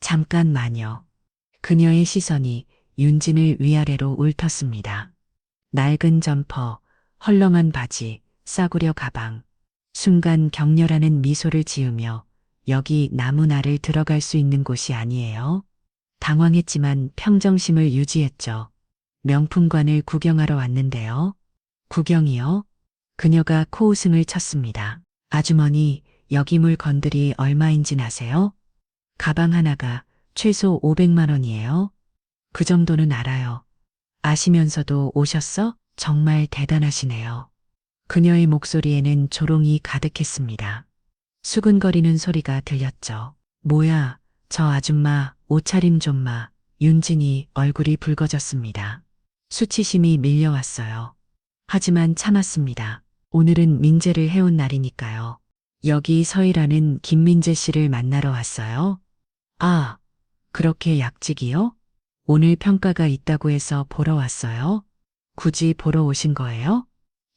잠깐만요. 그녀의 시선이 윤진을 위아래로 훑었습니다. 낡은 점퍼, 헐렁한 바지, 싸구려 가방. 순간 격렬하는 미소를 지으며 여기 나무나를 들어갈 수 있는 곳이 아니에요. 당황했지만 평정심을 유지했죠. 명품관을 구경하러 왔는데요. 구경이요? 그녀가 코웃음을 쳤습니다. 아주머니, 여기 물건들이 얼마인진 아세요? 가방 하나가 최소 500만 원이에요. 그 정도는 알아요. 아시면서도 오셨어? 정말 대단하시네요. 그녀의 목소리에는 조롱이 가득했습니다. 수근거리는 소리가 들렸죠. 뭐야, 저 아줌마, 옷차림 좀 마. 윤진이 얼굴이 붉어졌습니다. 수치심이 밀려왔어요. 하지만 참았습니다. 오늘은 민재를 해온 날이니까요. 여기 서희라는 김민재 씨를 만나러 왔어요. 아, 그렇게 약직이요? 오늘 평가가 있다고 해서 보러 왔어요? 굳이 보러 오신 거예요?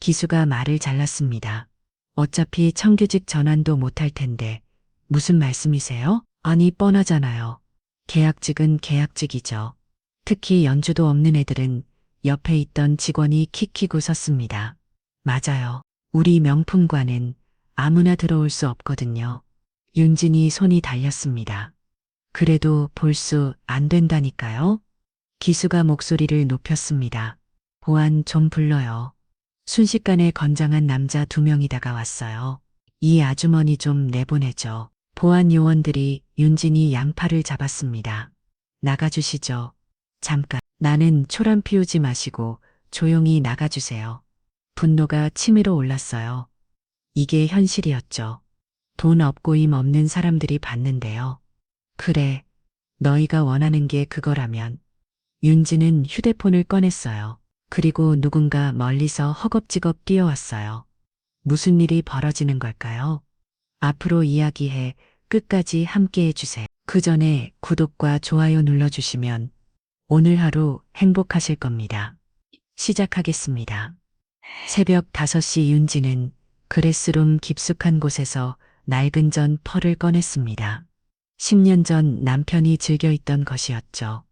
기수가 말을 잘랐습니다. 어차피 청규직 전환도 못할 텐데 무슨 말씀이세요? 아니 뻔하잖아요. 계약직은 계약직이죠. 특히 연주도 없는 애들은 옆에 있던 직원이 킥킥 웃었습니다. 맞아요. 우리 명품관은 아무나 들어올 수 없거든요. 윤진이 손이 달렸습니다. 그래도 볼 수 안 된다니까요. 기수가 목소리를 높였습니다. 보안 좀 불러요. 순식간에 건장한 남자 2명이 다가왔어요. 이 아주머니 좀 내보내죠. 보안 요원들이 윤진이 양팔을 잡았습니다. 나가주시죠. 잠깐. 나는 초람 피우지 마시고 조용히 나가주세요. 분노가 치밀어 올랐어요. 이게 현실이었죠. 돈 없고 힘 없는 사람들이 봤는데요. 그래, 너희가 원하는 게 그거라면. 윤지는 휴대폰을 꺼냈어요. 그리고 누군가 멀리서 허겁지겁 뛰어왔어요. 무슨 일이 벌어지는 걸까요? 앞으로 이야기해 끝까지 함께 해주세요. 그 전에 구독과 좋아요 눌러주시면 오늘 하루 행복하실 겁니다. 시작하겠습니다. 새벽 5시 윤지는 그레스룸 깊숙한 곳에서 낡은 전 펄을 꺼냈습니다. 10년 전 남편이 즐겨 있던 것이었죠.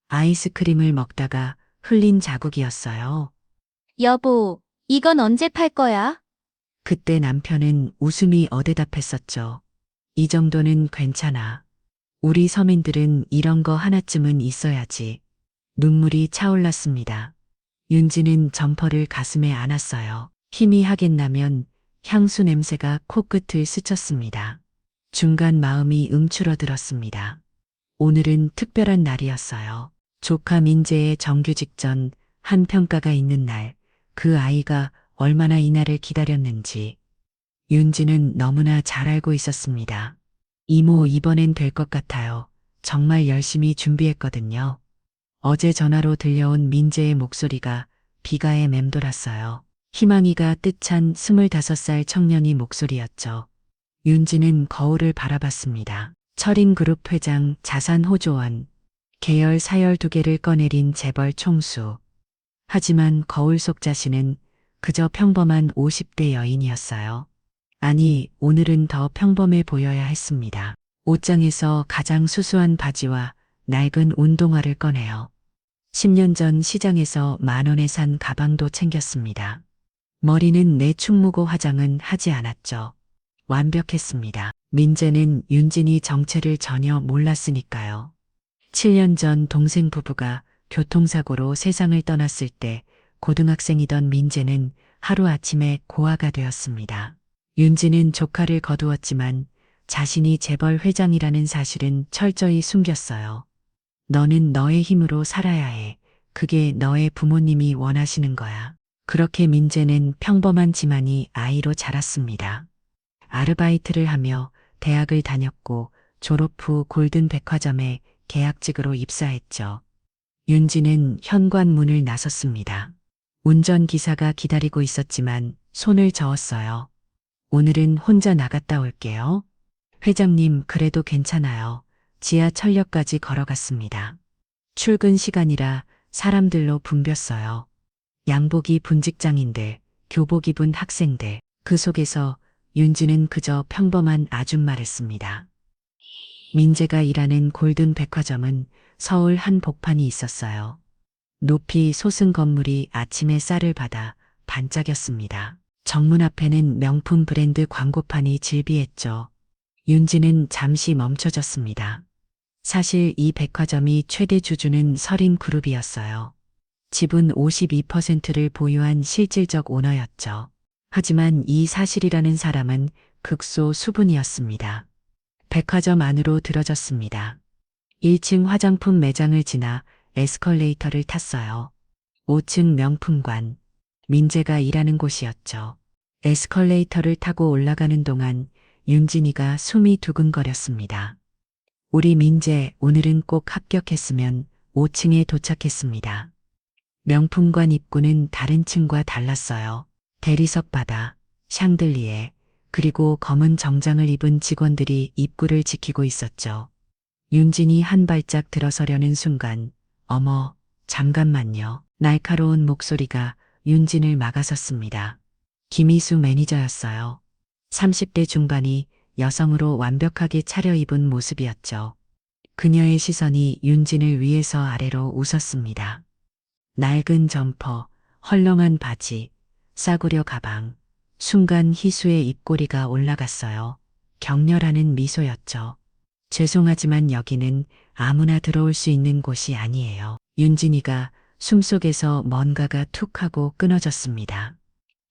아이스크림을 먹다가 흘린 자국이었어요. 여보, 이건 언제 팔 거야? 그때 남편은 웃음이 어대답했었죠. 이 정도는 괜찮아. 우리 서민들은 이런 거 하나쯤은 있어야지. 눈물이 차올랐습니다. 윤지는 점퍼를 가슴에 안았어요. 희미하겠나면 향수 냄새가 코끝을 스쳤습니다. 중간 마음이 움츠러들었습니다. 오늘은 특별한 날이었어요. 조카 민재의 정규직 전 한 평가가 있는 날, 그 아이가 얼마나 이 날을 기다렸는지 윤지는 너무나 잘 알고 있었습니다. 이모 이번엔 될 것 같아요. 정말 열심히 준비했거든요. 어제 전화로 들려온 민재의 목소리가 비가에 맴돌았어요. 희망이가 뜻찬 25살 청년이 목소리였죠. 윤지는 거울을 바라봤습니다. 철인그룹 회장 자산호조원, 계열 사열 2개를 꺼내린 재벌 총수. 하지만 거울 속 자신은 그저 평범한 50대 여인이었어요. 아니, 오늘은 더 평범해 보여야 했습니다. 옷장에서 가장 수수한 바지와 낡은 운동화를 꺼내요. 10년 전 시장에서 10,000원에 산 가방도 챙겼습니다. 머리는 내충무고 화장은 하지 않았죠. 완벽했습니다. 민재는 윤진이 정체를 전혀 몰랐으니까요. 7년 전 동생 부부가 교통사고로 세상을 떠났을 때 고등학생이던 민재는 하루아침에 고아가 되었습니다. 윤지는 조카를 거두었지만 자신이 재벌 회장이라는 사실은 철저히 숨겼어요. 너는 너의 힘으로 살아야 해. 그게 너의 부모님이 원하시는 거야. 그렇게 민재는 평범한 집안이 아이로 자랐습니다. 아르바이트를 하며 대학을 다녔고 졸업 후 골든 백화점에 계약직으로 입사했죠. 윤지는 현관문을 나섰습니다. 운전기사가 기다리고 있었지만 손을 저었어요. 오늘은 혼자 나갔다 올게요. 회장님, 그래도 괜찮아요. 지하철역까지 걸어갔습니다. 출근 시간이라 사람들로 붐볐어요. 양복 입은 직장인들, 교복 입은 학생들, 그 속에서 윤지는 그저 평범한 아줌마랬습니다. 민재가 일하는 골든 백화점은 서울 한 복판이 있었어요. 높이 솟은 건물이 아침 햇살을 받아 반짝였습니다. 정문 앞에는 명품 브랜드 광고판이 질비했죠. 윤지는 잠시 멈춰졌습니다. 사실 이 백화점이 최대 주주는 서린그룹이었어요. 지분 52%를 보유한 실질적 오너였죠. 하지만 이 사실이라는 사람은 극소수분이었습니다. 백화점 안으로 들어졌습니다. 1층 화장품 매장을 지나 에스컬레이터를 탔어요. 5층 명품관, 민재가 일하는 곳이었죠. 에스컬레이터를 타고 올라가는 동안 윤진이가 숨이 두근거렸습니다. 우리 민재 오늘은 꼭 합격했으면 5층에 도착했습니다. 명품관 입구는 다른 층과 달랐어요. 대리석 바다, 샹들리에, 그리고 검은 정장을 입은 직원들이 입구를 지키고 있었죠. 윤진이 한 발짝 들어서려는 순간, 어머, 잠깐만요. 날카로운 목소리가 윤진을 막아섰습니다. 김희수 매니저였어요. 30대 중반이 여성으로 완벽하게 차려입은 모습이었죠. 그녀의 시선이 윤진을 위에서 아래로 웃었습니다. 낡은 점퍼, 헐렁한 바지, 싸구려 가방. 순간 희수의 입꼬리가 올라갔어요. 격렬하는 미소였죠. 죄송하지만 여기는 아무나 들어올 수 있는 곳이 아니에요. 윤진이가 숨속에서 뭔가가 툭 하고 끊어졌습니다.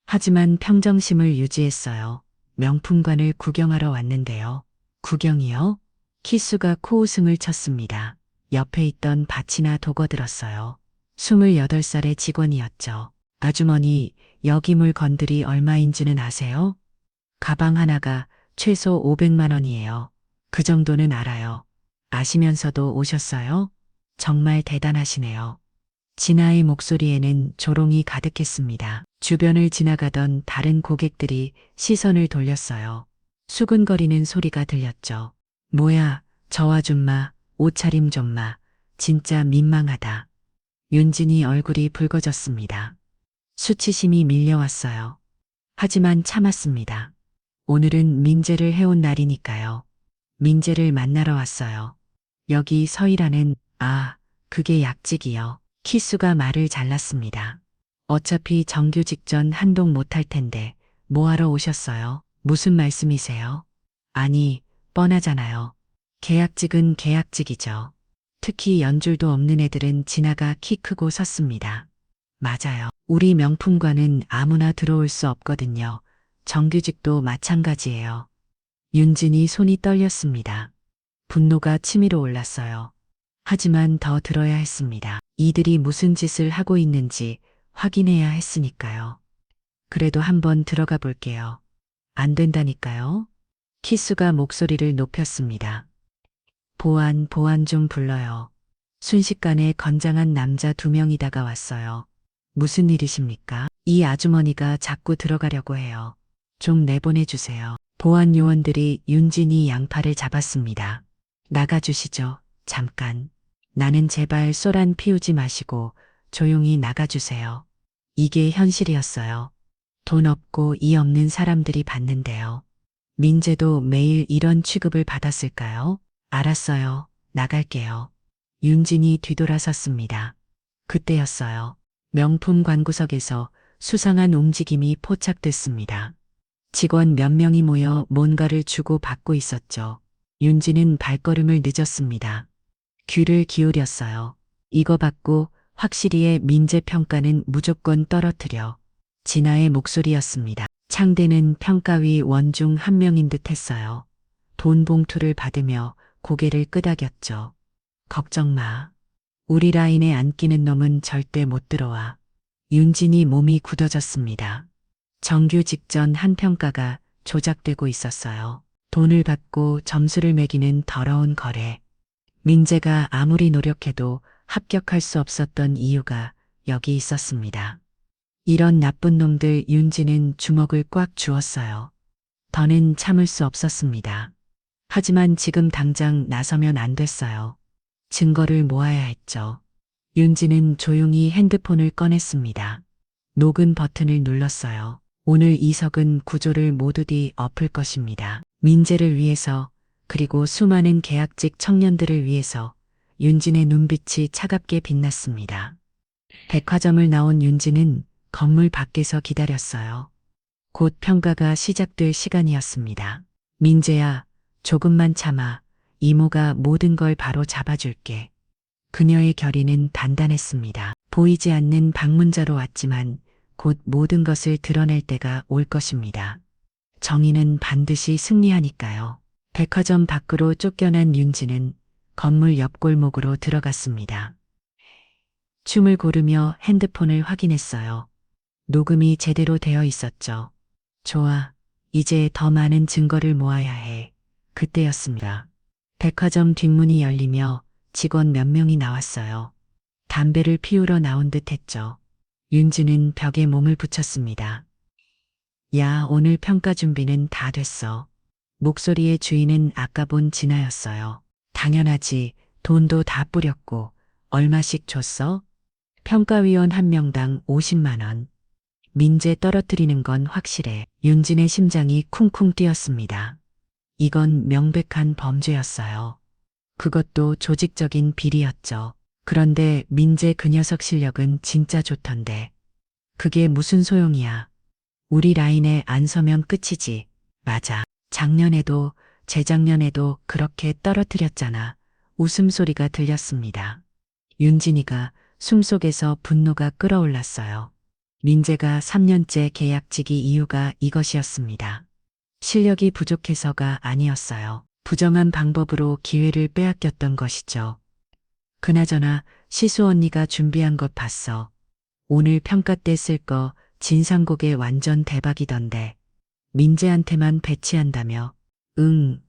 하지만 평정심을 유지했어요. 명품관을 구경하러 왔는데요. 구경이요? 키수가 코웃음을 쳤습니다. 옆에 있던 밭이나 도거들었어요. 28살의 직원이었죠. 아주머니, 여기 물건들이 얼마인지는 아세요? 가방 하나가 최소 500만 원이에요. 그 정도는 알아요. 아시면서도 오셨어요? 정말 대단하시네요. 진아의 목소리에는 조롱이 가득했습니다. 주변을 지나가던 다른 고객들이 시선을 돌렸어요. 수근거리는 소리가 들렸죠. 뭐야, 저 아줌마, 옷차림 좀 마. 진짜 민망하다. 윤진이 얼굴이 붉어졌습니다. 수치심이 밀려왔어요. 하지만 참았습니다. 오늘은 민재를 해온 날이니까요. 민재를 만나러 왔어요. 여기 서희라는, 그게 약직이요. 키수가 말을 잘랐습니다. 어차피 정규 직전 한동 못할 텐데 뭐하러 오셨어요? 무슨 말씀이세요? 아니, 뻔하잖아요. 계약직은 계약직이죠. 특히 연줄도 없는 애들은 지나가 키 크고 섰습니다. 맞아요. 우리 명품관은 아무나 들어올 수 없거든요. 정규직도 마찬가지예요. 윤진이 손이 떨렸습니다. 분노가 치밀어 올랐어요. 하지만 더 들어야 했습니다. 이들이 무슨 짓을 하고 있는지 확인해야 했으니까요. 그래도 한번 들어가 볼게요. 안 된다니까요. 키수가 목소리를 높였습니다. 보안 좀 불러요. 순식간에 건장한 남자 2명이 다가왔어요. 무슨 일이십니까? 이 아주머니가 자꾸 들어가려고 해요. 좀 내보내주세요. 보안 요원들이 윤진이 양팔을 잡았습니다. 나가주시죠. 잠깐. 나는 제발 쏘란 피우지 마시고 조용히 나가주세요. 이게 현실이었어요. 돈 없고 이 없는 사람들이 받는데요. 민재도 매일 이런 취급을 받았을까요? 알았어요. 나갈게요. 윤진이 뒤돌아섰습니다. 그때였어요. 명품 관구석에서 수상한 움직임이 포착됐습니다. 직원 몇 명이 모여 뭔가를 주고 받고 있었죠. 윤진은 발걸음을 늦었습니다. 귀를 기울였어요. 이거 받고 확실히의 민재 평가는 무조건 떨어뜨려. 진아의 목소리였습니다. 창대는 평가위 원중 한 명인 듯 했어요. 돈 봉투를 받으며 고개를 끄덕였죠. 걱정 마. 우리 라인에 안 끼는 놈은 절대 못 들어와. 윤진이 몸이 굳어졌습니다. 정규 직전 한 평가가 조작되고 있었어요. 돈을 받고 점수를 매기는 더러운 거래. 민재가 아무리 노력해도 합격할 수 없었던 이유가 여기 있었습니다. 이런 나쁜 놈들 윤진은 주먹을 꽉 쥐었어요. 더는 참을 수 없었습니다. 하지만 지금 당장 나서면 안 됐어요. 증거를 모아야 했죠. 윤진은 조용히 핸드폰을 꺼냈습니다. 녹음 버튼을 눌렀어요. 오늘 이석은 구조를 모두 뒤엎을 것입니다. 민재를 위해서, 그리고 수많은 계약직 청년들을 위해서 윤진의 눈빛이 차갑게 빛났습니다. 백화점을 나온 윤진은 건물 밖에서 기다렸어요. 곧 평가가 시작될 시간이었습니다. 민재야, 조금만 참아. 이모가 모든 걸 바로 잡아줄게. 그녀의 결의는 단단했습니다. 보이지 않는 방문자로 왔지만 곧 모든 것을 드러낼 때가 올 것입니다. 정의는 반드시 승리하니까요. 백화점 밖으로 쫓겨난 윤지는 건물 옆 골목으로 들어갔습니다. 춤을 고르며 핸드폰을 확인했어요. 녹음이 제대로 되어 있었죠. 좋아. 이제 더 많은 증거를 모아야 해. 그때였습니다. 백화점 뒷문이 열리며 직원 몇 명이 나왔어요. 담배를 피우러 나온 듯 했죠. 윤지는 벽에 몸을 붙였습니다. 야, 오늘 평가 준비는 다 됐어. 목소리의 주인은 아까 본 진아였어요. 당연하지. 돈도 다 뿌렸고. 얼마씩 줬어? 평가위원 한 명당 50만 원. 민재 떨어뜨리는 건 확실해. 윤진의 심장이 쿵쿵 뛰었습니다. 이건 명백한 범죄였어요. 그것도 조직적인 비리였죠. 그런데 민재 그 녀석 실력은 진짜 좋던데. 그게 무슨 소용이야. 우리 라인에 안 서면 끝이지. 맞아. 작년에도 재작년에도 그렇게 떨어뜨렸잖아. 웃음소리가 들렸습니다. 윤진이가 숨속에서 분노가 끓어올랐어요. 민재가 3년째 계약직이 이유가 이것이었습니다. 실력이 부족해서가 아니었어요. 부정한 방법으로 기회를 빼앗겼던 것이죠. 그나저나 시수 언니가 준비한 것 봤어. 오늘 평가 때 쓸 거 진상곡에 완전 대박이던데. 민재한테만 배치한다며. 응.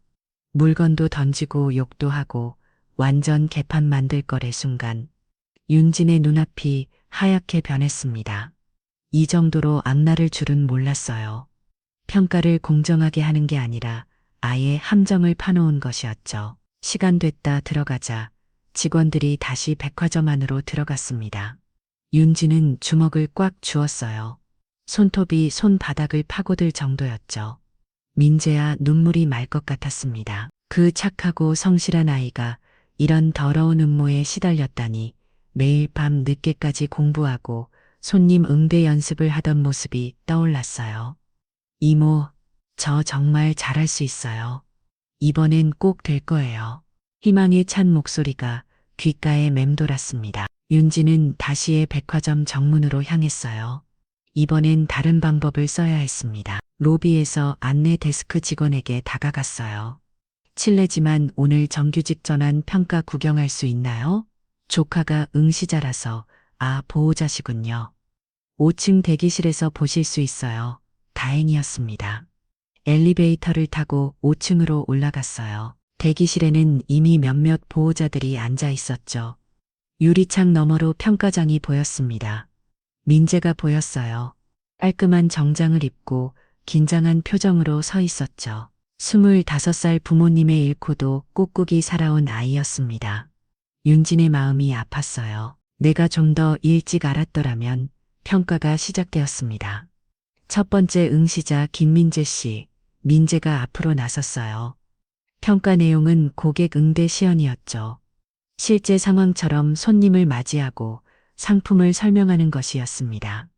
물건도 던지고 욕도 하고 완전 개판 만들 거래 순간. 윤진의 눈앞이 하얗게 변했습니다. 이 정도로 악랄할 줄은 몰랐어요. 평가를 공정하게 하는 게 아니라 아예 함정을 파놓은 것이었죠. 시간 됐다 들어가자 직원들이 다시 백화점 안으로 들어갔습니다. 윤지는 주먹을 꽉 쥐었어요. 손톱이 손바닥을 파고들 정도였죠. 민재야 눈물이 말 것 같았습니다. 그 착하고 성실한 아이가 이런 더러운 음모에 시달렸다니. 매일 밤 늦게까지 공부하고 손님 응대 연습을 하던 모습이 떠올랐어요. 이모, 저 정말 잘할 수 있어요. 이번엔 꼭 될 거예요. 희망에 찬 목소리가 귓가에 맴돌았습니다. 윤지는 다시의 백화점 정문으로 향했어요. 이번엔 다른 방법을 써야 했습니다. 로비에서 안내 데스크 직원에게 다가갔어요. 실례지만 오늘 정규직 전환 평가 구경할 수 있나요? 조카가 응시자라서 보호자시군요. 5층 대기실에서 보실 수 있어요. 다행이었습니다. 엘리베이터를 타고 5층으로 올라갔어요. 대기실에는 이미 몇몇 보호자들이 앉아 있었죠. 유리창 너머로 평가장이 보였습니다. 민재가 보였어요. 깔끔한 정장을 입고 긴장한 표정으로 서 있었죠. 25살 부모님의 잃고도 꾹꾹이 살아온 아이였습니다. 윤진의 마음이 아팠어요. 내가 좀 더 일찍 알았더라면. 평가가 시작되었습니다. 첫 번째 응시자 김민재 씨, 민재가 앞으로 나섰어요. 평가 내용은 고객 응대 시연이었죠. 실제 상황처럼 손님을 맞이하고 상품을 설명하는 것이었습니다.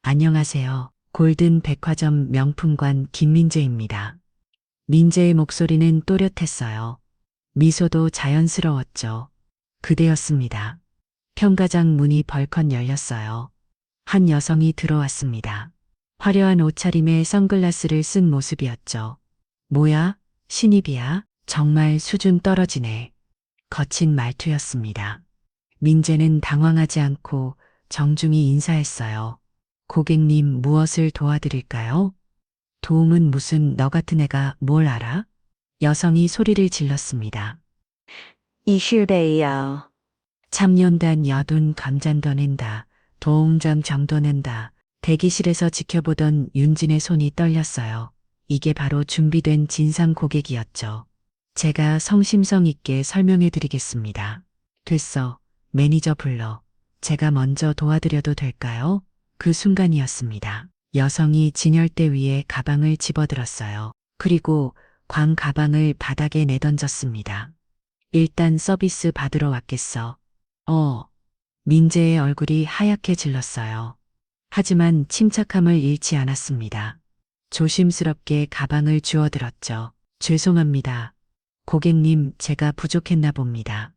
안녕하세요. 골든 백화점 명품관 김민재입니다. 민재의 목소리는 또렷했어요. 미소도 자연스러웠죠. 그대였습니다. 평가장 문이 벌컥 열렸어요. 한 여성이 들어왔습니다. 화려한 옷차림에 선글라스를 쓴 모습이었죠. 뭐야? 신입이야? 정말 수준 떨어지네. 거친 말투였습니다. 민재는 당황하지 않고 정중히 인사했어요. 고객님 무엇을 도와드릴까요? 도움은 무슨 너 같은 애가 뭘 알아? 여성이 소리를 질렀습니다. 20대이야. 참년단 여둔 감잔더 낸다. 도움점 정도 낸다. 대기실에서 지켜보던 윤진의 손이 떨렸어요. 이게 바로 준비된 진상 고객이었죠. 제가 성심성 있게 설명해 드리겠습니다. 됐어. 매니저 불러. 제가 먼저 도와드려도 될까요? 그 순간이었습니다. 여성이 진열대 위에 가방을 집어들었어요. 그리고 광 가방을 바닥에 내던졌습니다. 일단 서비스 받으러 왔겠어. 민재의 얼굴이 하얗게 질렀어요. 하지만 침착함을 잃지 않았습니다. 조심스럽게 가방을 주워들었죠. 죄송합니다. 고객님, 제가 부족했나 봅니다.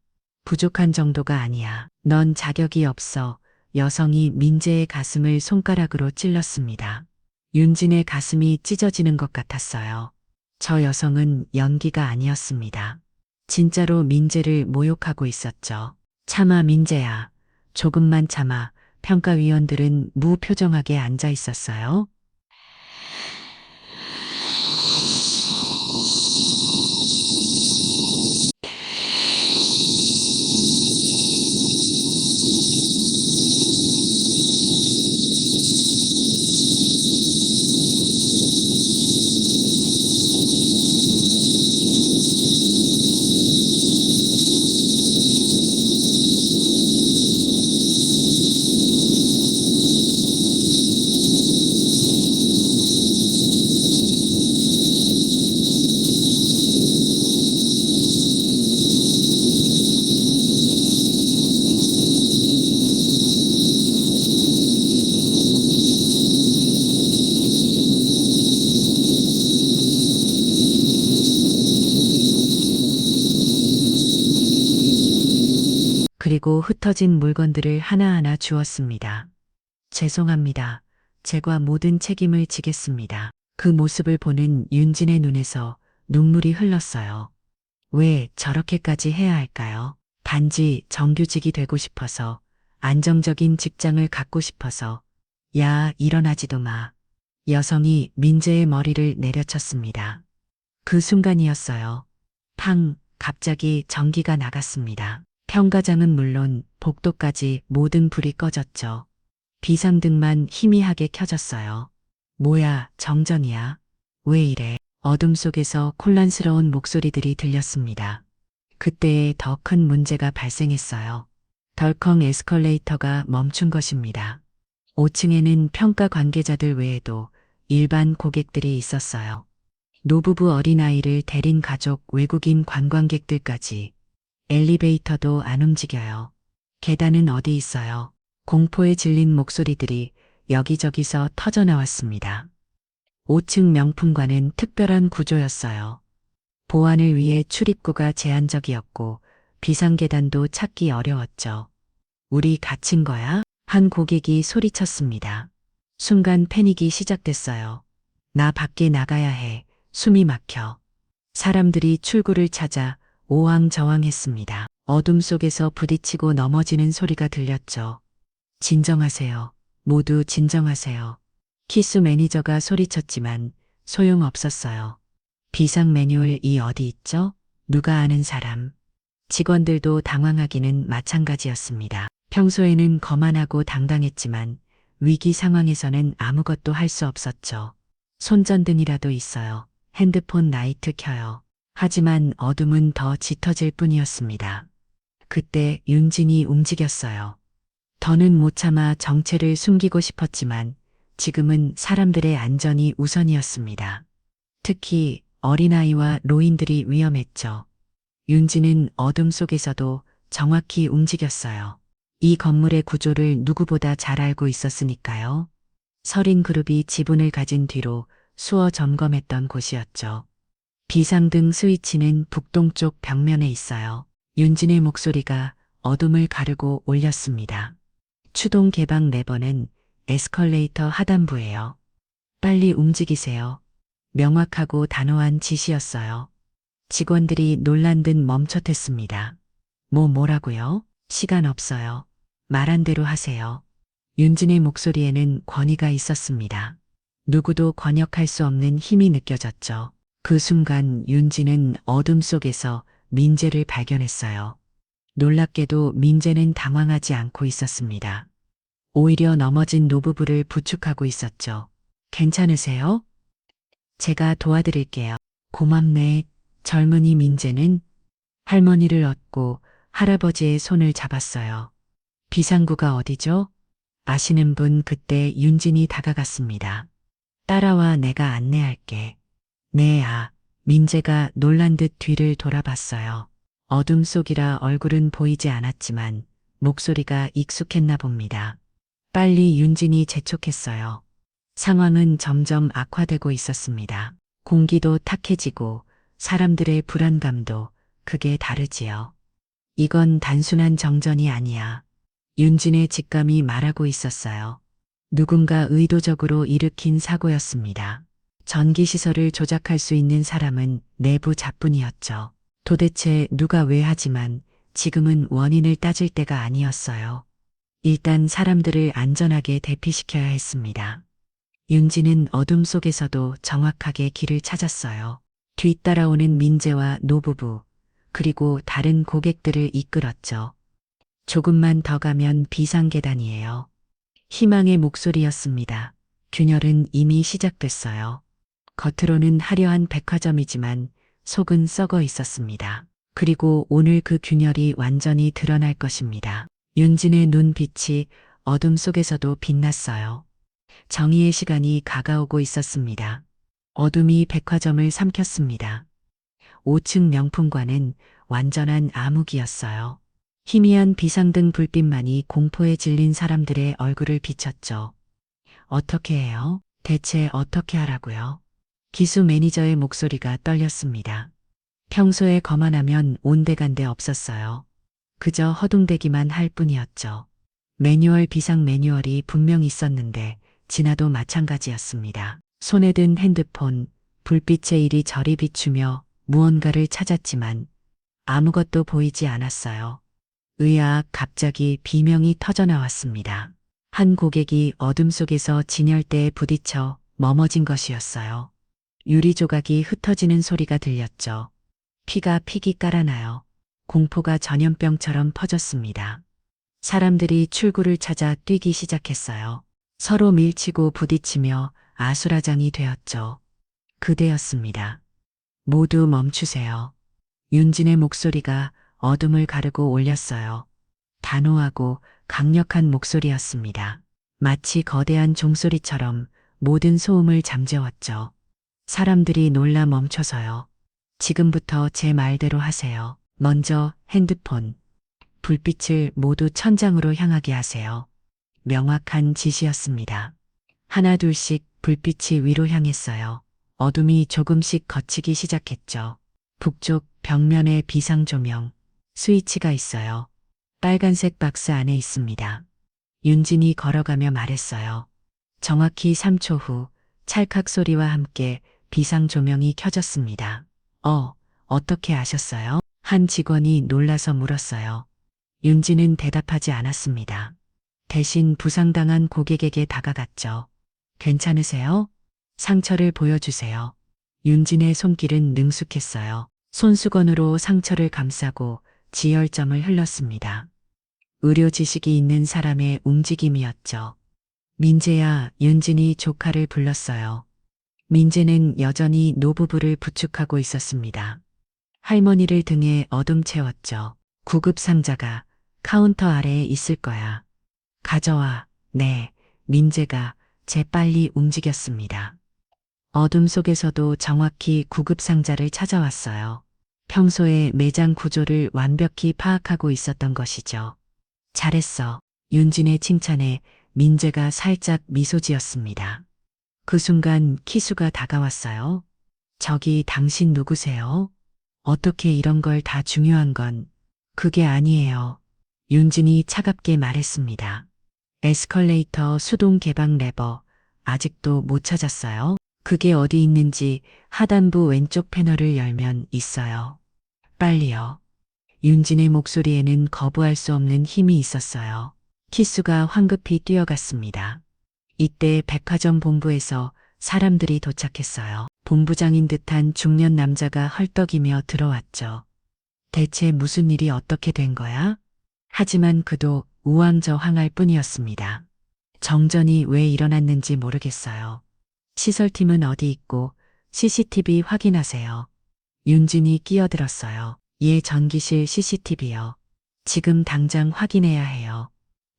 부족한 정도가 아니야. 넌 자격이 없어. 여성이 민재의 가슴을 손가락으로 찔렀습니다. 윤진의 가슴이 찢어지는 것 같았어요. 저 여성은 연기가 아니었습니다. 진짜로 민재를 모욕하고 있었죠. 참아, 민재야. 조금만 참아. 평가위원들은 무표정하게 앉아 있었어요. 그리고 흩어진 물건들을 하나하나 주었습니다. 죄송합니다. 제가 모든 책임을 지겠습니다. 그 모습을 보는 윤진의 눈에서 눈물이 흘렀어요. 왜 저렇게까지 해야 할까요? 단지 정규직이 되고 싶어서, 안정적인 직장을 갖고 싶어서. 야, 일어나지도 마. 여성이 민재의 머리를 내려쳤습니다. 그 순간이었어요. 팡, 갑자기 전기가 나갔습니다. 평가장은 물론 복도까지 모든 불이 꺼졌죠. 비상등만 희미하게 켜졌어요. 뭐야, 정전이야? 왜 이래? 어둠 속에서 혼란스러운 목소리들이 들렸습니다. 그때에 더 큰 문제가 발생했어요. 덜컹 에스컬레이터가 멈춘 것입니다. 5층에는 평가 관계자들 외에도 일반 고객들이 있었어요. 노부부 어린아이를 데린 가족, 외국인 관광객들까지. 엘리베이터도 안 움직여요. 계단은 어디 있어요? 공포에 질린 목소리들이 여기저기서 터져나왔습니다. 5층 명품관은 특별한 구조였어요. 보안을 위해 출입구가 제한적이었고 비상계단도 찾기 어려웠죠. 우리 갇힌 거야? 한 고객이 소리쳤습니다. 순간 패닉이 시작됐어요. 나 밖에 나가야 해. 숨이 막혀. 사람들이 출구를 찾아 오왕저왕했습니다. 어둠 속에서 부딪히고 넘어지는 소리가 들렸죠. 진정하세요. 모두 진정하세요. 키스 매니저가 소리쳤지만 소용없었어요. 비상 매뉴얼이 어디 있죠? 누가 아는 사람. 직원들도 당황하기는 마찬가지였습니다. 평소에는 거만하고 당당했지만 위기 상황에서는 아무것도 할 수 없었죠. 손전등이라도 있어요. 핸드폰 라이트 켜요. 하지만 어둠은 더 짙어질 뿐이었습니다. 그때 윤진이 움직였어요. 더는 못 참아 정체를 숨기고 싶었지만 지금은 사람들의 안전이 우선이었습니다. 특히 어린아이와 노인들이 위험했죠. 윤진은 어둠 속에서도 정확히 움직였어요. 이 건물의 구조를 누구보다 잘 알고 있었으니까요. 서린그룹이 지분을 가진 뒤로 수어 점검했던 곳이었죠. 비상등 스위치는 북동쪽 벽면에 있어요. 윤진의 목소리가 어둠을 가르고 올렸습니다. 추동 개방 레버는 에스컬레이터 하단부예요. 빨리 움직이세요. 명확하고 단호한 지시였어요. 직원들이 놀란 듯 멈칫했습니다. 뭐라고요? 시간 없어요. 말한 대로 하세요. 윤진의 목소리에는 권위가 있었습니다. 누구도 권역할 수 없는 힘이 느껴졌죠. 그 순간 윤진은 어둠 속에서 민재를 발견했어요. 놀랍게도 민재는 당황하지 않고 있었습니다. 오히려 넘어진 노부부를 부축하고 있었죠. 괜찮으세요? 제가 도와드릴게요. 고맙네. 젊은이 민재는 할머니를 얻고 할아버지의 손을 잡았어요. 비상구가 어디죠? 아시는 분. 그때 윤진이 다가갔습니다. 따라와 내가 안내할게. 네, 민재가 놀란 듯 뒤를 돌아봤어요. 어둠 속이라 얼굴은 보이지 않았지만 목소리가 익숙했나 봅니다. 빨리 윤진이 재촉했어요. 상황은 점점 악화되고 있었습니다. 공기도 탁해지고 사람들의 불안감도 크게 다르지요. 이건 단순한 정전이 아니야. 윤진의 직감이 말하고 있었어요. 누군가 의도적으로 일으킨 사고였습니다. 전기시설을 조작할 수 있는 사람은 내부 자뿐이었죠. 도대체 누가 왜 하지만 지금은 원인을 따질 때가 아니었어요. 일단 사람들을 안전하게 대피시켜야 했습니다. 윤지는 어둠 속에서도 정확하게 길을 찾았어요. 뒤따라오는 민재와 노부부, 그리고 다른 고객들을 이끌었죠. 조금만 더 가면 비상계단이에요. 희망의 목소리였습니다. 균열은 이미 시작됐어요. 겉으로는 화려한 백화점이지만 속은 썩어 있었습니다. 그리고 오늘 그 균열이 완전히 드러날 것입니다. 윤진의 눈빛이 어둠 속에서도 빛났어요. 정의의 시간이 가까우고 있었습니다. 어둠이 백화점을 삼켰습니다. 5층 명품관은 완전한 암흑이었어요. 희미한 비상등 불빛만이 공포에 질린 사람들의 얼굴을 비췄죠. 어떻게 해요? 대체 어떻게 하라고요? 기수 매니저의 목소리가 떨렸습니다. 평소에 거만하면 온데간데 없었어요. 그저 허둥대기만 할 뿐이었죠. 매뉴얼 비상 매뉴얼이 분명 있었는데 진아도 마찬가지였습니다. 손에 든 핸드폰, 불빛에 이리저리 비추며 무언가를 찾았지만 아무것도 보이지 않았어요. 의아하게 갑자기 비명이 터져나왔습니다. 한 고객이 어둠 속에서 진열대에 부딪혀 머머진 것이었어요. 유리 조각이 흩어지는 소리가 들렸죠. 피가 픽이 깔아나요. 공포가 전염병처럼 퍼졌습니다. 사람들이 출구를 찾아 뛰기 시작했어요. 서로 밀치고 부딪히며 아수라장이 되었죠. 그대였습니다. 모두 멈추세요. 윤진의 목소리가 어둠을 가르고 올렸어요. 단호하고 강력한 목소리였습니다. 마치 거대한 종소리처럼 모든 소음을 잠재웠죠. 사람들이 놀라 멈춰서요. 지금부터 제 말대로 하세요. 먼저 핸드폰, 불빛을 모두 천장으로 향하게 하세요. 명확한 지시였습니다. 하나 둘씩 불빛이 위로 향했어요. 어둠이 조금씩 걷히기 시작했죠. 북쪽 벽면에 비상조명, 스위치가 있어요. 빨간색 박스 안에 있습니다. 윤진이 걸어가며 말했어요. 정확히 3초 후 찰칵 소리와 함께 비상조명이 켜졌습니다. 어떻게 아셨어요? 한 직원이 놀라서 물었어요. 윤진은 대답하지 않았습니다. 대신 부상당한 고객에게 다가갔죠. 괜찮으세요? 상처를 보여주세요. 윤진의 손길은 능숙했어요. 손수건으로 상처를 감싸고 지혈점을 흘렀습니다. 의료 지식이 있는 사람의 움직임이었죠. 민재야, 윤진이 조카를 불렀어요. 민재는 여전히 노부부를 부축하고 있었습니다. 할머니를 등에 어둠 채웠죠. 구급 상자가 카운터 아래에 있을 거야. 가져와. 네, 민재가 재빨리 움직였습니다. 어둠 속에서도 정확히 구급 상자를 찾아왔어요. 평소에 매장 구조를 완벽히 파악하고 있었던 것이죠. 잘했어. 윤진의 칭찬에 민재가 살짝 미소 지었습니다. 그 순간 키수가 다가왔어요. 저기 당신 누구세요? 어떻게 이런 걸 다 중요한 건 그게 아니에요. 윤진이 차갑게 말했습니다. 에스컬레이터 수동 개방 레버 아직도 못 찾았어요? 그게 어디 있는지 하단부 왼쪽 패널을 열면 있어요. 빨리요. 윤진의 목소리에는 거부할 수 없는 힘이 있었어요. 키수가 황급히 뛰어갔습니다. 이때 백화점 본부에서 사람들이 도착했어요. 본부장인 듯한 중년 남자가 헐떡이며 들어왔죠. 대체 무슨 일이 어떻게 된 거야? 하지만 그도 우왕좌왕할 뿐이었습니다. 정전이 왜 일어났는지 모르겠어요. 시설팀은 어디 있고 CCTV 확인하세요. 윤진이 끼어들었어요. 예, 전기실 CCTV요. 지금 당장 확인해야 해요.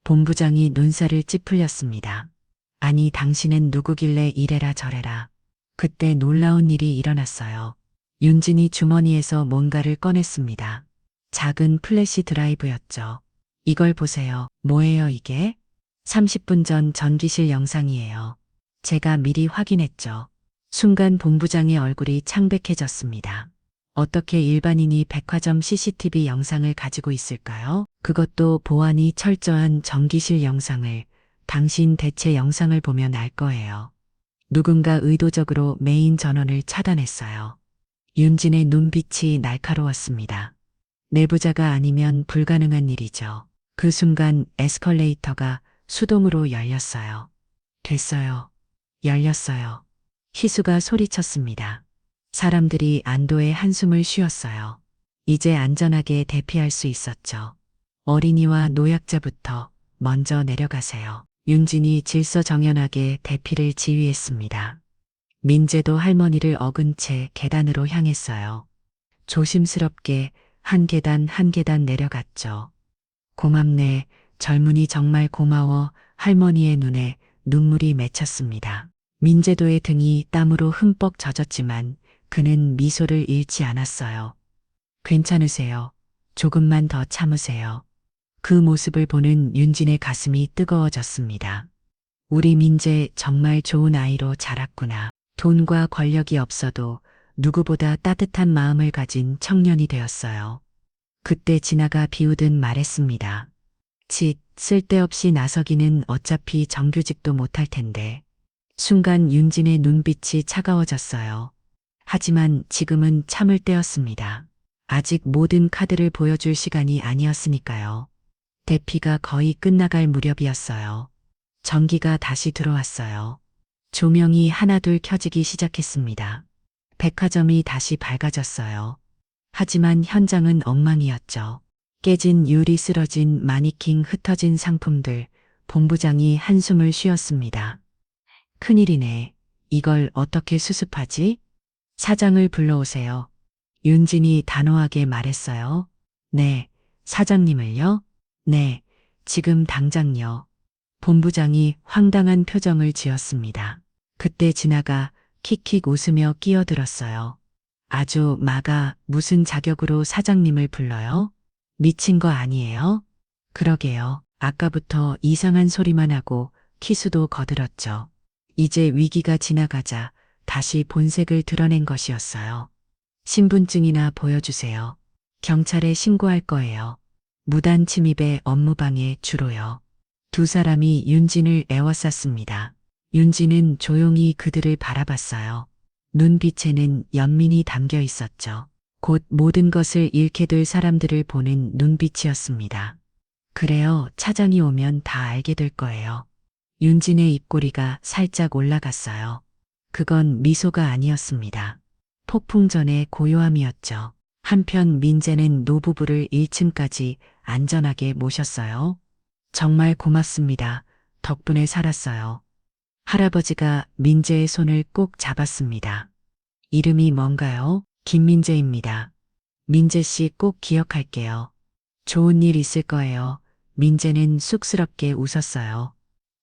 본부장이 눈살을 찌푸렸습니다. 아니, 당신은 누구길래 이래라 저래라. 그때 놀라운 일이 일어났어요. 윤진이 주머니에서 뭔가를 꺼냈습니다. 작은 플래시 드라이브였죠. 이걸 보세요. 뭐예요, 이게? 30분 전 전기실 영상이에요. 제가 미리 확인했죠. 순간 본부장의 얼굴이 창백해졌습니다. 어떻게 일반인이 백화점 CCTV 영상을 가지고 있을까요? 그것도 보안이 철저한 전기실 영상을. 당신 대체 영상을 보면 알 거예요. 누군가 의도적으로 메인 전원을 차단했어요. 윤진의 눈빛이 날카로웠습니다. 내부자가 아니면 불가능한 일이죠. 그 순간 에스컬레이터가 수동으로 열렸어요. 됐어요. 열렸어요. 희수가 소리쳤습니다. 사람들이 안도의 한숨을 쉬었어요. 이제 안전하게 대피할 수 있었죠. 어린이와 노약자부터 먼저 내려가세요. 윤진이 질서정연하게 대피를 지휘했습니다. 민재도 할머니를 어근 채 계단으로 향했어요. 조심스럽게 한 계단 한 계단 내려갔죠. 고맙네. 젊은이 정말 고마워. 할머니의 눈에 눈물이 맺혔습니다. 민재도의 등이 땀으로 흠뻑 젖었지만 그는 미소를 잃지 않았어요. 괜찮으세요. 조금만 더 참으세요. 그 모습을 보는 윤진의 가슴이 뜨거워졌습니다. 우리 민재 정말 좋은 아이로 자랐구나. 돈과 권력이 없어도 누구보다 따뜻한 마음을 가진 청년이 되었어요. 그때 진아가 비우듯 말했습니다. 쓸데없이 나서기는 어차피 정규직도 못할 텐데. 순간 윤진의 눈빛이 차가워졌어요. 하지만 지금은 참을 때였습니다. 아직 모든 카드를 보여줄 시간이 아니었으니까요. 대피가 거의 끝나갈 무렵이었어요. 전기가 다시 들어왔어요. 조명이 하나둘 켜지기 시작했습니다. 백화점이 다시 밝아졌어요. 하지만 현장은 엉망이었죠. 깨진 유리, 쓰러진 마니킹, 흩어진 상품들. 본부장이 한숨을 쉬었습니다. 큰일이네. 이걸 어떻게 수습하지? 사장을 불러오세요. 윤진이 단호하게 말했어요. 네, 사장님을요? 네, 지금 당장요. 본부장이 황당한 표정을 지었습니다. 그때 진아가 킥킥 웃으며 끼어들었어요. 아주 마가 무슨 자격으로 사장님을 불러요? 미친 거 아니에요? 그러게요. 아까부터 이상한 소리만 하고 키수도 거들었죠. 이제 위기가 지나가자 다시 본색을 드러낸 것이었어요. 신분증이나 보여주세요. 경찰에 신고할 거예요. 무단 침입의 업무방해 주로요. 두 사람이 윤진을 에워쌌습니다. 윤진은 조용히 그들을 바라봤어요. 눈빛에는 연민이 담겨 있었죠. 곧 모든 것을 잃게 될 사람들을 보는 눈빛이었습니다. 그래요, 차장이 오면 다 알게 될 거예요. 윤진의 입꼬리가 살짝 올라갔어요. 그건 미소가 아니었습니다. 폭풍 전의 고요함이었죠. 한편 민재는 노부부를 1층까지 안전하게 모셨어요. 정말 고맙습니다. 덕분에 살았어요. 할아버지가 민재의 손을 꼭 잡았습니다. 이름이 뭔가요? 김민재입니다. 민재 씨 꼭 기억할게요. 좋은 일 있을 거예요. 민재는 쑥스럽게 웃었어요.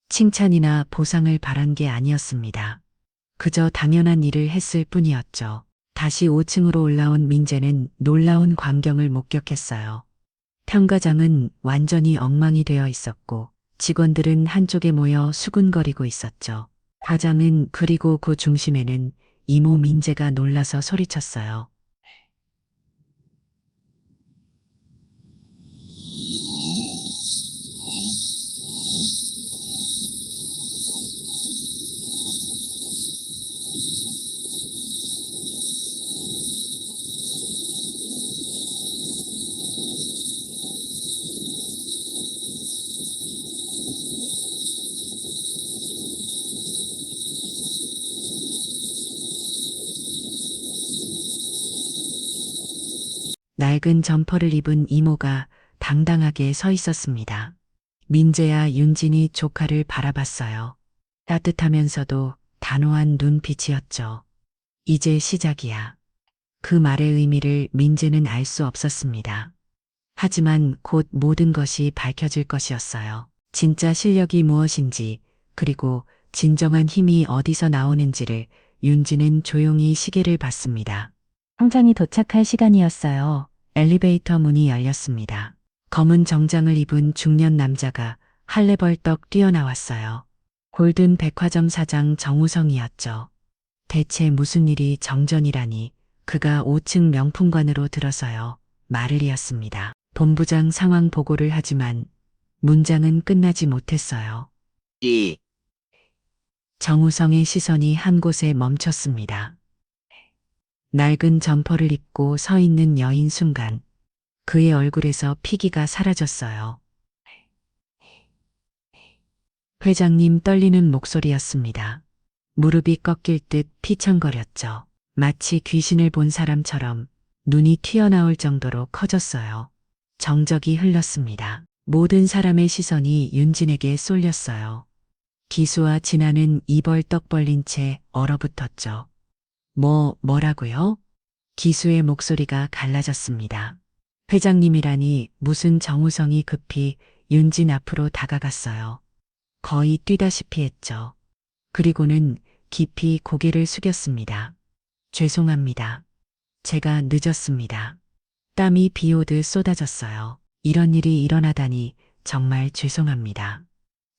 칭찬이나 보상을 바란 게 아니었습니다. 그저 당연한 일을 했을 뿐이었죠. 다시 5층으로 올라온 민재는 놀라운 광경을 목격했어요. 평가장은 완전히 엉망이 되어 있었고 직원들은 한쪽에 모여 수군거리고 있었죠. 과장은 그리고 그 중심에는 이모 민재가 놀라서 소리쳤어요. 낡은 점퍼를 입은 이모가 당당하게 서 있었습니다. 민재야 윤진이 조카를 바라봤어요. 따뜻하면서도 단호한 눈빛이었죠. 이제 시작이야. 그 말의 의미를 민재는 알 수 없었습니다. 하지만 곧 모든 것이 밝혀질 것이었어요. 진짜 실력이 무엇인지, 그리고 진정한 힘이 어디서 나오는지를 윤지는 조용히 시계를 봤습니다. 성장이 도착할 시간이었어요. 엘리베이터 문이 열렸습니다. 검은 정장을 입은 중년 남자가 할레벌떡 뛰어나왔어요. 골든 백화점 사장 정우성이었죠. 대체 무슨 일이 정전이라니 그가 5층 명품관으로 들어서요. 말을 이었습니다. 본부장 상황 보고를 하지만 문장은 끝나지 못했어요. 정우성의 시선이 한 곳에 멈췄습니다. 낡은 점퍼를 입고 서 있는 여인 순간 그의 얼굴에서 피기가 사라졌어요. 회장님 떨리는 목소리였습니다. 무릎이 꺾일 듯 피청거렸죠. 마치 귀신을 본 사람처럼 눈이 튀어나올 정도로 커졌어요. 정적이 흘렀습니다. 모든 사람의 시선이 윤진에게 쏠렸어요. 기수와 진아는 이벌떡 벌린 채 얼어붙었죠. 뭐라고요? 기수의 목소리가 갈라졌습니다. 회장님이라니 무슨 정우성이 급히 윤진 앞으로 다가갔어요. 거의 뛰다시피 했죠. 그리고는 깊이 고개를 숙였습니다. 죄송합니다. 제가 늦었습니다. 땀이 비 오듯 쏟아졌어요. 이런 일이 일어나다니 정말 죄송합니다.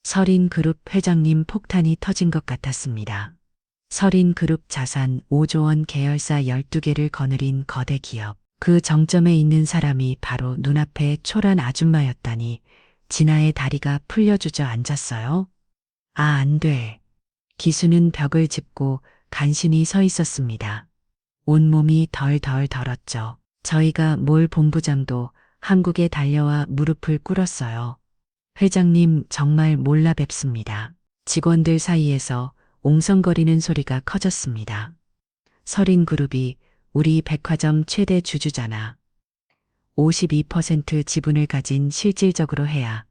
서린그룹 회장님 폭탄이 터진 것 같았습니다. 서린그룹 자산 5조 원 계열사 12개를 거느린 거대 기업. 그 정점에 있는 사람이 바로 눈앞에 초란 아줌마였다니 진아의 다리가 풀려 주저앉았어요. 아, 안 돼. 기수는 벽을 짚고 간신히 서 있었습니다. 온몸이 덜덜 덜었죠. 저희가 몰 본부장도 한국에 달려와 무릎을 꿇었어요. 회장님 정말 몰라 뵙습니다. 직원들 사이에서 옹성거리는 소리가 커졌습니다. 서린그룹이 우리 백화점 최대 주주잖아. 52% 지분을 가진 실질적으로 해야.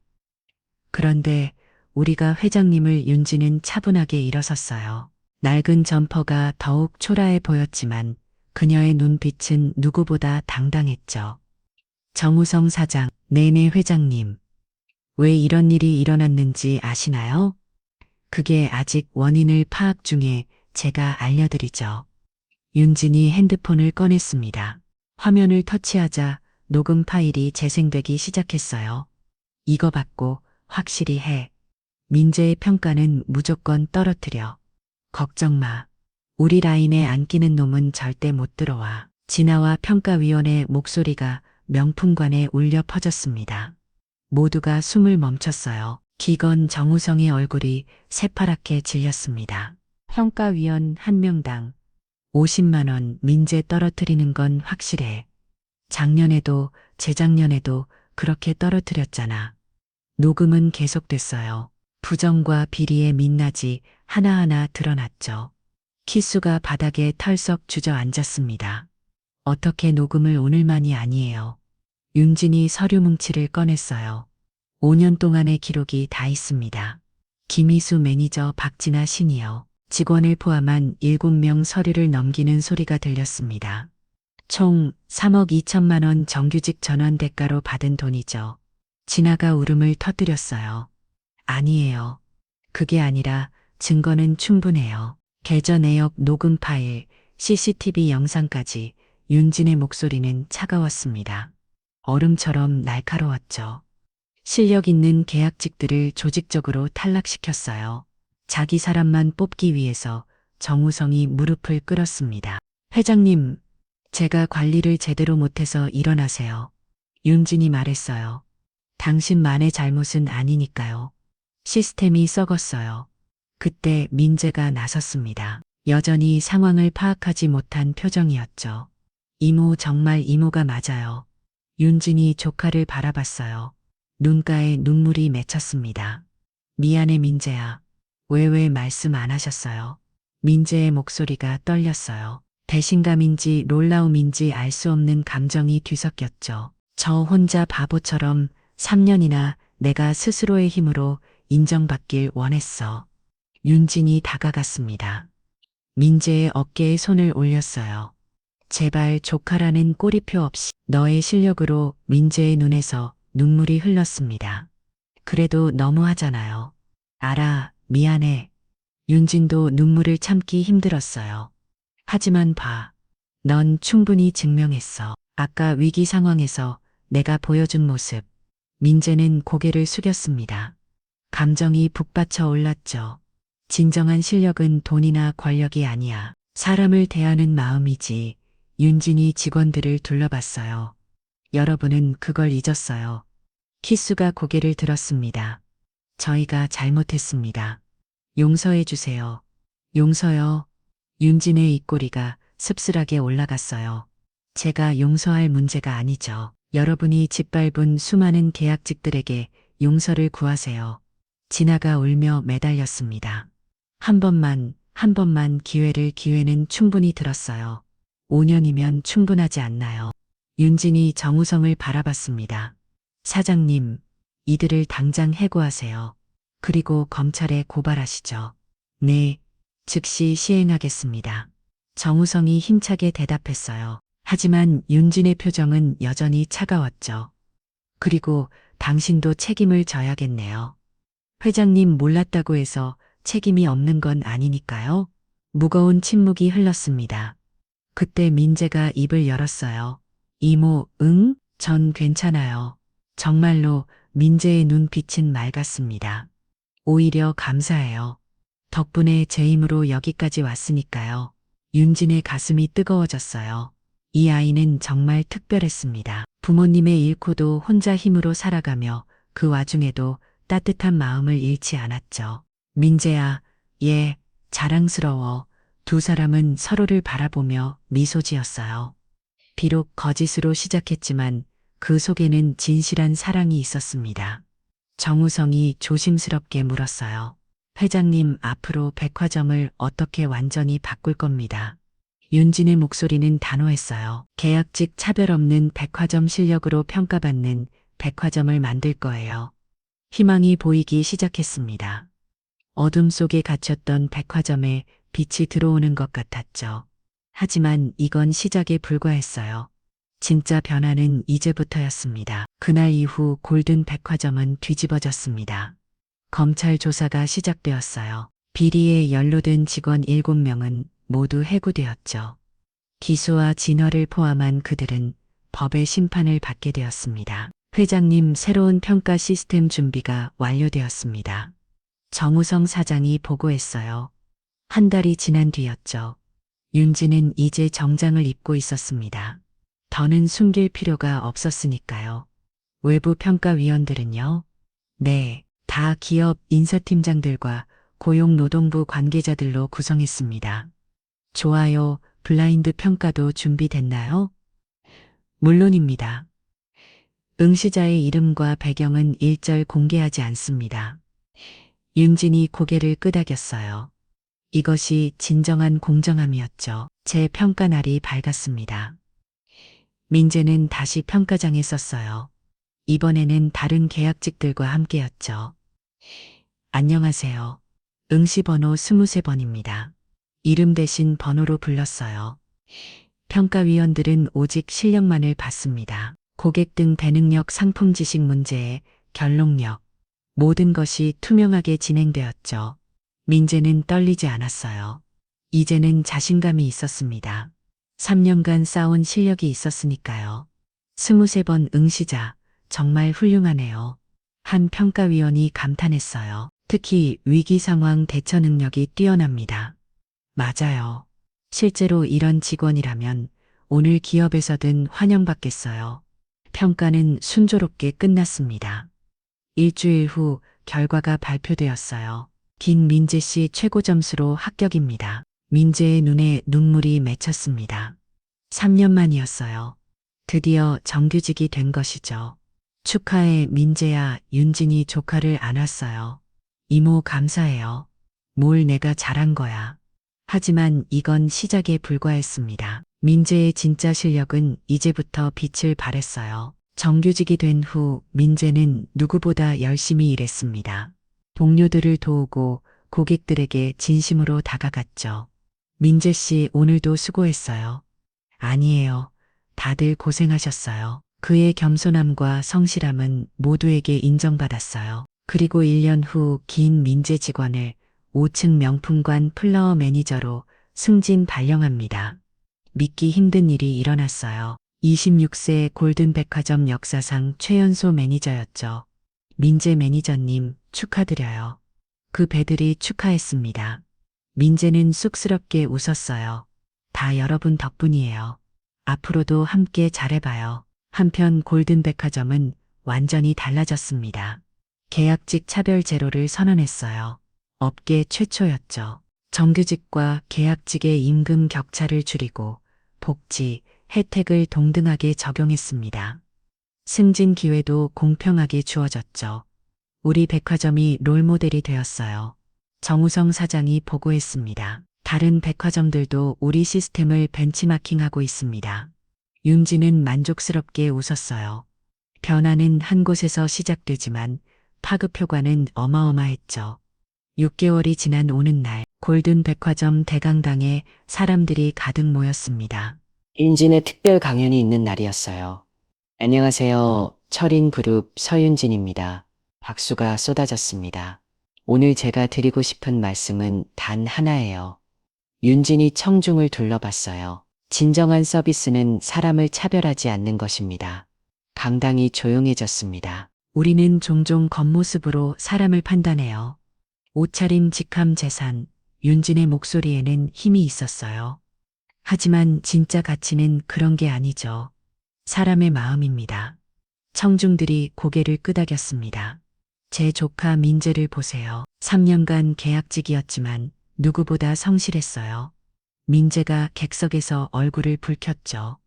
그런데 우리가 회장님을 윤지는 차분하게 일어섰어요. 낡은 점퍼가 더욱 초라해 보였지만 그녀의 눈빛은 누구보다 당당했죠. 정우성 사장, 네네 회장님. 왜 이런 일이 일어났는지 아시나요? 그게 아직 원인을 파악 중에 제가 알려드리죠. 윤진이 핸드폰을 꺼냈습니다. 화면을 터치하자 녹음 파일이 재생되기 시작했어요. 이거 받고 확실히 해. 민재의 평가는 무조건 떨어뜨려. 걱정 마. 우리 라인에 안 끼는 놈은 절대 못 들어와. 진아와 평가위원의 목소리가 명품관에 울려 퍼졌습니다. 모두가 숨을 멈췄어요. 기건 정우성의 얼굴이 새파랗게 질렸습니다. 평가위원 한 명당 50만 원 민재 떨어뜨리는 건 확실해. 작년에도 재작년에도 그렇게 떨어뜨렸잖아. 녹음은 계속됐어요. 부정과 비리의 민낯이 하나하나 드러났죠. 키수가 바닥에 털썩 주저앉았습니다. 어떻게 녹음을 오늘만이 아니에요. 윤진이 서류 뭉치를 꺼냈어요. 5년 동안의 기록이 다 있습니다. 김희수 매니저 박진아 시니어, 직원을 포함한 7명 서류를 넘기는 소리가 들렸습니다. 총 3억 2천만 원 정규직 전환 대가로 받은 돈이죠. 진아가 울음을 터뜨렸어요. 아니에요. 그게 아니라 증거는 충분해요. 계좌 내역 녹음 파일, CCTV 영상까지. 윤진의 목소리는 차가웠습니다. 얼음처럼 날카로웠죠. 실력 있는 계약직들을 조직적으로 탈락시켰어요. 자기 사람만 뽑기 위해서 정우성이 무릎을 꿇었습니다. 회장님, 제가 관리를 제대로 못해서 일어나세요. 윤진이 말했어요. 당신만의 잘못은 아니니까요. 시스템이 썩었어요. 그때 민재가 나섰습니다. 여전히 상황을 파악하지 못한 표정이었죠. 이모 정말 이모가 맞아요. 윤진이 조카를 바라봤어요. 눈가에 눈물이 맺혔습니다. 미안해 민재야. 왜 말씀 안 하셨어요? 민재의 목소리가 떨렸어요. 배신감인지 놀라움인지 알 수 없는 감정이 뒤섞였죠. 저 혼자 바보처럼 3년이나 내가 스스로의 힘으로 인정받길 원했어. 윤진이 다가갔습니다. 민재의 어깨에 손을 올렸어요. 제발 조카라는 꼬리표 없이. 너의 실력으로. 민재의 눈에서 눈물이 흘렀습니다. 그래도 너무하잖아요. 알아, 미안해. 윤진도 눈물을 참기 힘들었어요. 하지만 봐. 넌 충분히 증명했어. 아까 위기 상황에서 내가 보여준 모습. 민재는 고개를 숙였습니다. 감정이 북받쳐 올랐죠. 진정한 실력은 돈이나 권력이 아니야. 사람을 대하는 마음이지. 윤진이 직원들을 둘러봤어요. 여러분은 그걸 잊었어요. 키수가 고개를 들었습니다. 저희가 잘못했습니다. 용서해 주세요. 용서요. 윤진의 입꼬리가 씁쓸하게 올라갔어요. 제가 용서할 문제가 아니죠. 여러분이 짓밟은 수많은 계약직들에게 용서를 구하세요. 진아가 울며 매달렸습니다. 한 번만 기회는 충분히 들었어요. 5년이면 충분하지 않나요? 윤진이 정우성을 바라봤습니다. 사장님, 이들을 당장 해고하세요. 그리고 검찰에 고발하시죠. 네, 즉시 시행하겠습니다. 정우성이 힘차게 대답했어요. 하지만 윤진의 표정은 여전히 차가웠죠. 그리고 당신도 책임을 져야겠네요. 회장님 몰랐다고 해서 책임이 없는 건 아니니까요. 무거운 침묵이 흘렀습니다. 그때 민재가 입을 열었어요. 이모, 응? 전 괜찮아요. 정말로 민재의 눈빛은 맑았습니다. 오히려 감사해요. 덕분에 제 힘으로 여기까지 왔으니까요. 윤진의 가슴이 뜨거워졌어요. 이 아이는 정말 특별했습니다. 부모님의 잃고도 혼자 힘으로 살아가며 그 와중에도 따뜻한 마음을 잃지 않았죠. 민재야, 얘, 자랑스러워. 두 사람은 서로를 바라보며 미소 지었어요. 비록 거짓으로 시작했지만 그 속에는 진실한 사랑이 있었습니다. 정우성이 조심스럽게 물었어요. 회장님, 앞으로 백화점을 어떻게 완전히 바꿀 겁니다. 윤진의 목소리는 단호했어요. 계약직 차별 없는 백화점 실력으로 평가받는 백화점을 만들 거예요. 희망이 보이기 시작했습니다. 어둠 속에 갇혔던 백화점에 빛이 들어오는 것 같았죠. 하지만 이건 시작에 불과했어요. 진짜 변화는 이제부터였습니다. 그날 이후 골든 백화점은 뒤집어졌습니다. 검찰 조사가 시작되었어요. 비리에 연루된 직원 7명은 모두 해고되었죠. 기수와 진화를 포함한 그들은 법의 심판을 받게 되었습니다. 회장님, 새로운 평가 시스템 준비가 완료되었습니다. 정우성 사장이 보고했어요. 한 달이 지난 뒤였죠. 윤진은 이제 정장을 입고 있었습니다. 더는 숨길 필요가 없었으니까요. 외부 평가위원들은요? 네, 다 기업 인사팀장들과 고용노동부 관계자들로 구성했습니다. 좋아요, 블라인드 평가도 준비됐나요? 물론입니다. 응시자의 이름과 배경은 일절 공개하지 않습니다. 윤진이 고개를 끄덕였어요. 이것이 진정한 공정함이었죠. 제 평가 날이 밝았습니다. 민재는 다시 평가장에 썼어요. 이번에는 다른 계약직들과 함께였죠. 안녕하세요. 응시번호 23번입니다. 이름 대신 번호로 불렀어요. 평가위원들은 오직 실력만을 봤습니다. 고객 등 대능력 상품 지식 문제에 결록력, 모든 것이 투명하게 진행되었죠. 민재는 떨리지 않았어요. 이제는 자신감이 있었습니다. 3년간 쌓은 실력이 있었으니까요. 23번 응시자, 정말 훌륭하네요. 한 평가위원이 감탄했어요. 특히 위기 상황 대처 능력이 뛰어납니다. 맞아요. 실제로 이런 직원이라면 오늘 기업에서든 환영받겠어요. 평가는 순조롭게 끝났습니다. 일주일 후 결과가 발표되었어요. 김민재 씨 최고 점수로 합격입니다. 민재의 눈에 눈물이 맺혔습니다. 3년 만이었어요. 드디어 정규직이 된 것이죠. 축하해, 민재야. 윤진이 조카를 안았어요. 이모 감사해요. 뭘 내가 잘한 거야. 하지만 이건 시작에 불과했습니다. 민재의 진짜 실력은 이제부터 빛을 발했어요. 정규직이 된 후 민재는 누구보다 열심히 일했습니다. 동료들을 도우고 고객들에게 진심으로 다가갔죠. 민재 씨, 오늘도 수고했어요. 아니에요. 다들 고생하셨어요. 그의 겸손함과 성실함은 모두에게 인정받았어요. 그리고 1년 후 긴 민재 직원을 5층 명품관 플러어 매니저로 승진 발령합니다. 믿기 힘든 일이 일어났어요. 26세 골든백화점 역사상 최연소 매니저였죠. 민재 매니저님 축하드려요. 그 배들이 축하했습니다. 민재는 쑥스럽게 웃었어요. 다 여러분 덕분이에요. 앞으로도 함께 잘해봐요. 한편 골든백화점은 완전히 달라졌습니다. 계약직 차별 제로를 선언했어요. 업계 최초였죠. 정규직과 계약직의 임금 격차를 줄이고 복지, 혜택을 동등하게 적용했습니다. 승진 기회도 공평하게 주어졌죠. 우리 백화점이 롤모델이 되었어요. 정우성 사장이 보고했습니다. 다른 백화점들도 우리 시스템을 벤치마킹하고 있습니다. 윤지는 만족스럽게 웃었어요. 변화는 한 곳에서 시작되지만 파급 효과는 어마어마했죠. 6개월이 지난 오는 날 골든 백화점 대강당에 사람들이 가득 모였습니다. 윤진의 특별 강연이 있는 날이었어요. 안녕하세요. 철인 그룹 서윤진입니다. 박수가 쏟아졌습니다. 오늘 제가 드리고 싶은 말씀은 단 하나예요. 윤진이 청중을 둘러봤어요. 진정한 서비스는 사람을 차별하지 않는 것입니다. 강당이 조용해졌습니다. 우리는 종종 겉모습으로 사람을 판단해요. 옷차림, 직함, 재산, 윤진의 목소리에는 힘이 있었어요. 하지만 진짜 가치는 그런 게 아니죠. 사람의 마음입니다. 청중들이 고개를 끄덕였습니다. 제 조카 민재를 보세요. 3년간 계약직이었지만 누구보다 성실했어요. 민재가 객석에서 얼굴을 붉혔죠.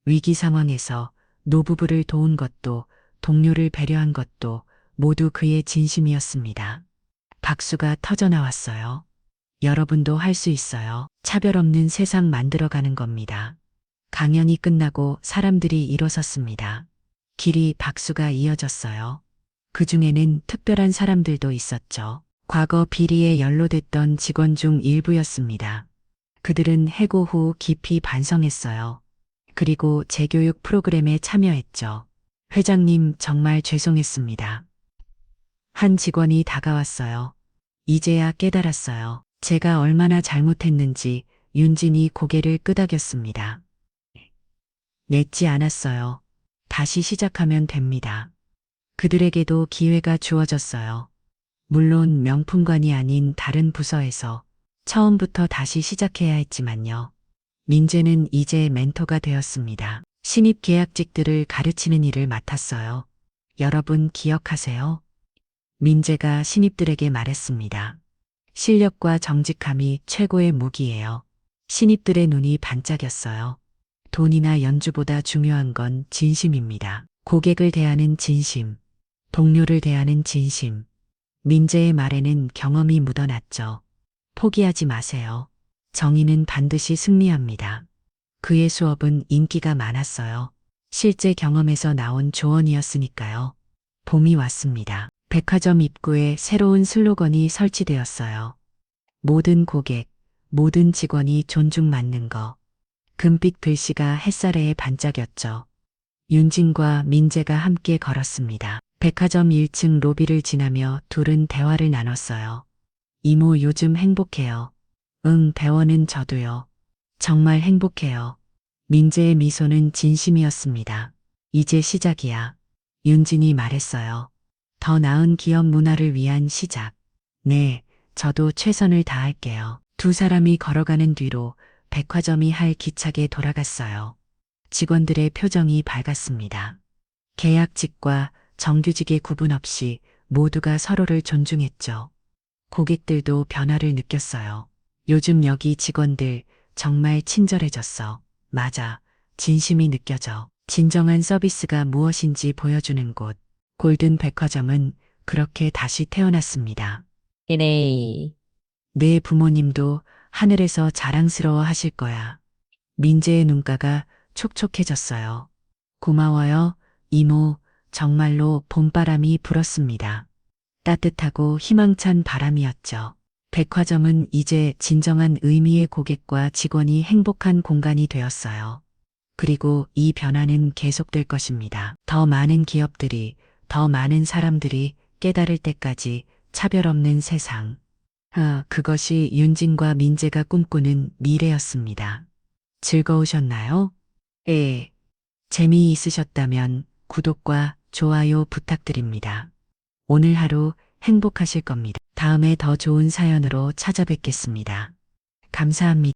위기 상황에서 노부부를 도운 것도 동료를 배려한 것도 모두 그의 진심이었습니다. 박수가 터져나왔어요. 여러분도 할 수 있어요. 차별 없는 세상 만들어가는 겁니다. 강연이 끝나고 사람들이 일어섰습니다. 길이 박수가 이어졌어요. 그 중에는 특별한 사람들도 있었죠. 과거 비리에 연루됐던 직원 중 일부였습니다. 그들은 해고 후 깊이 반성했어요. 그리고 재교육 프로그램에 참여했죠. 회장님, 정말 죄송했습니다. 한 직원이 다가왔어요. 이제야 깨달았어요. 제가 얼마나 잘못했는지. 윤진이 고개를 끄덕였습니다. 냈지 않았어요. 다시 시작하면 됩니다. 그들에게도 기회가 주어졌어요. 물론 명품관이 아닌 다른 부서에서 처음부터 다시 시작해야 했지만요. 민재는 이제 멘토가 되었습니다. 신입 계약직들을 가르치는 일을 맡았어요. 여러분 기억하세요? 민재가 신입들에게 말했습니다. 실력과 정직함이 최고의 무기예요. 신입들의 눈이 반짝였어요. 돈이나 연주보다 중요한 건 진심입니다. 고객을 대하는 진심, 동료를 대하는 진심. 민재의 말에는 경험이 묻어났죠. 포기하지 마세요. 정의는 반드시 승리합니다. 그의 수업은 인기가 많았어요. 실제 경험에서 나온 조언이었으니까요. 봄이 왔습니다. 백화점 입구에 새로운 슬로건이 설치되었어요. 모든 고객, 모든 직원이 존중받는 거. 금빛 글씨가 햇살에 반짝였죠. 윤진과 민재가 함께 걸었습니다. 백화점 1층 로비를 지나며 둘은 대화를 나눴어요. 이모 요즘 행복해요. 응, 배워는 저도요. 정말 행복해요. 민재의 미소는 진심이었습니다. 이제 시작이야. 윤진이 말했어요. 더 나은 기업 문화를 위한 시작. 네, 저도 최선을 다할게요. 두 사람이 걸어가는 뒤로 백화점이 할 기차게 돌아갔어요. 직원들의 표정이 밝았습니다. 계약직과 정규직의 구분 없이 모두가 서로를 존중했죠. 고객들도 변화를 느꼈어요. 요즘 여기 직원들 정말 친절해졌어. 맞아. 진심이 느껴져. 진정한 서비스가 무엇인지 보여주는 곳. 골든 백화점은 그렇게 다시 태어났습니다. 이네. 내 부모님도 하늘에서 자랑스러워 하실 거야. 민재의 눈가가 촉촉해졌어요. 고마워요, 이모. 정말로 봄바람이 불었습니다. 따뜻하고 희망찬 바람이었죠. 백화점은 이제 진정한 의미의 고객과 직원이 행복한 공간이 되었어요. 그리고 이 변화는 계속될 것입니다. 더 많은 기업들이, 더 많은 사람들이 깨달을 때까지 차별 없는 세상. 그것이 윤진과 민재가 꿈꾸는 미래였습니다. 즐거우셨나요? 예. 재미있으셨다면 구독과 좋아요 부탁드립니다. 오늘 하루 행복하실 겁니다. 다음에 더 좋은 사연으로 찾아뵙겠습니다. 감사합니다.